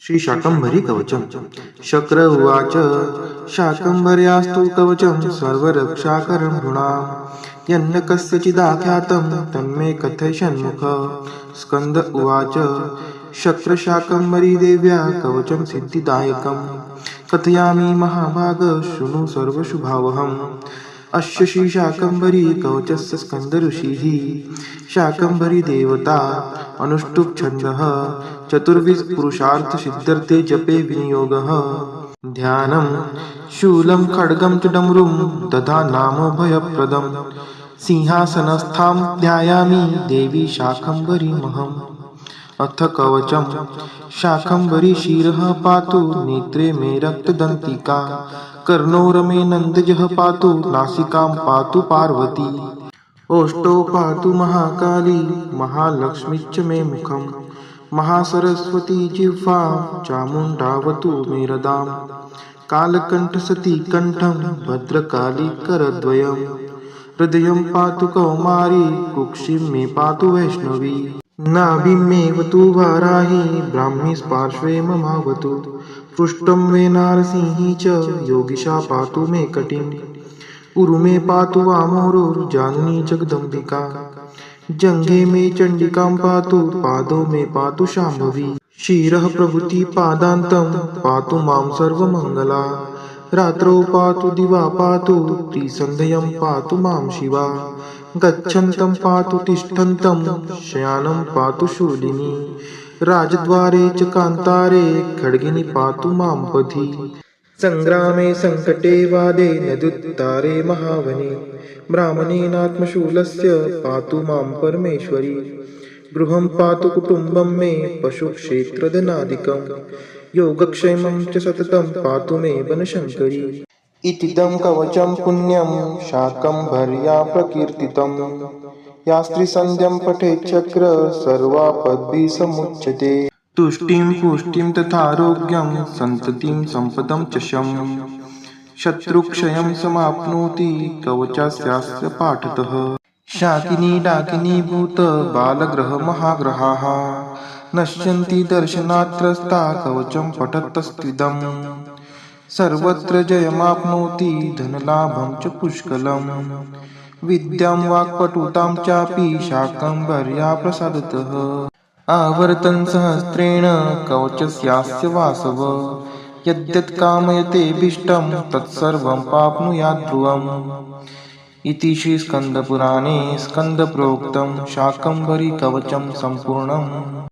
श्री शाकंभरी कवचम शक्र उवाच शाकंभर्यास्तु कवचम सर्वरक्षाकरं नृणां यन्न कस्यचिदाख्यातं तन्मे कथय षण्मुख स्कंद उवाच शक्र शाकंभरी देव्या कवचम सिद्धिदायकं कथयामि महाभाग शृणु सर्वशुभावहम् अस्य श्री शाकंभरी कवचस्य स्कंद ऋषिः शाकंभरी देवता अनुष्टुप् छन्दः चतुर्विध पुरुषार्थ सिद्ध्यर्थे जपे विनियोगः ध्यानं शूलं खड्गं च डमरुं तथा नाम भयप्रदं सिंहासनस्थां ध्यायामि देवी शाकंभरीमहम् अथ कवचम् शाकंभरी शिरः पातु नेत्रे मे रक्तदन्तिका कर्णो मे नन्दजः पातु नासिकां पातु पार्वती ओष्ठौ पातु महाकाली महालक्ष्मीश्च मे मुखं महासरस्वती जिह्वा चामुण्डावतु मे हृदां कालकण्ठसती कण्ठं भद्रकाली करद्वयं हृदयं पातु कौमारी कुक्षिं मे पातु वैष्णवी नाभिमेवतु वाराही ब्राह्मी पार्श्वे ममावतु पृष्ठं मे नारसिंही च योगिशा पातु मे कटिं उरु मे पातु वामोरुर्जानुनी जगदम्बिका जङ्घे मे चण्डिकां पातु पादौ मे पातु शाम्भवी शिरः प्रभृति पादान्तं पातु मां सर्वमङ्गला रात्रौ पातु दिवा पातु त्रिसन्ध्यं पातु मां शिवा गच्छन्तं पातु तिष्ठन्तं शयानं पातु शूलिनी राजद्वारे च कान्तारे खड्गिनी पातु मां पथि संग्रामे संकटे वादे नदुत्तारे महावने ब्राह्मणेनात्मशूलस्य पातु मां परमेश्वरी गृहं पातु कुटुम्बं मे पशुक्षेत्रधनादिकं योगक्षेमं च सततं पातु मे वनशङ्करी इतीदं कवचं पुण्यं शाकंभर्या प्रकीर्तितं या स्त्रीसन्ध्यं पठेच्चक्र सर्वापद्भिः समुच्यते तुष्टिं पुष्टिं तथारोग्यं सन्ततिं सम्पदं च शम् शत्रुक्षयं समाप्नोति कवचस्यास्य पाठतः शाकिनी डाकिनी भूत बालग्रह महाग्रहाः नश्यन्ति दर्शनात्रस्ता कवचं पठतस्त्विदम् सर्वत्र जयमाप्नोति धनलाभं च पुष्कलम् विद्यां वाक्पटुतां चापि शाकंभर्या प्रसादतः आवर्तन् सहस्रेण कवचस्यास्य वासव यद्यत् कामयतेऽभीष्टं तत्सर्वं प्राप्नुयात् ध्रुवम् इति श्री स्कंदपुराणे स्कंदप्रोक्तं शाकंभरी कवचं सम्पूर्णम्।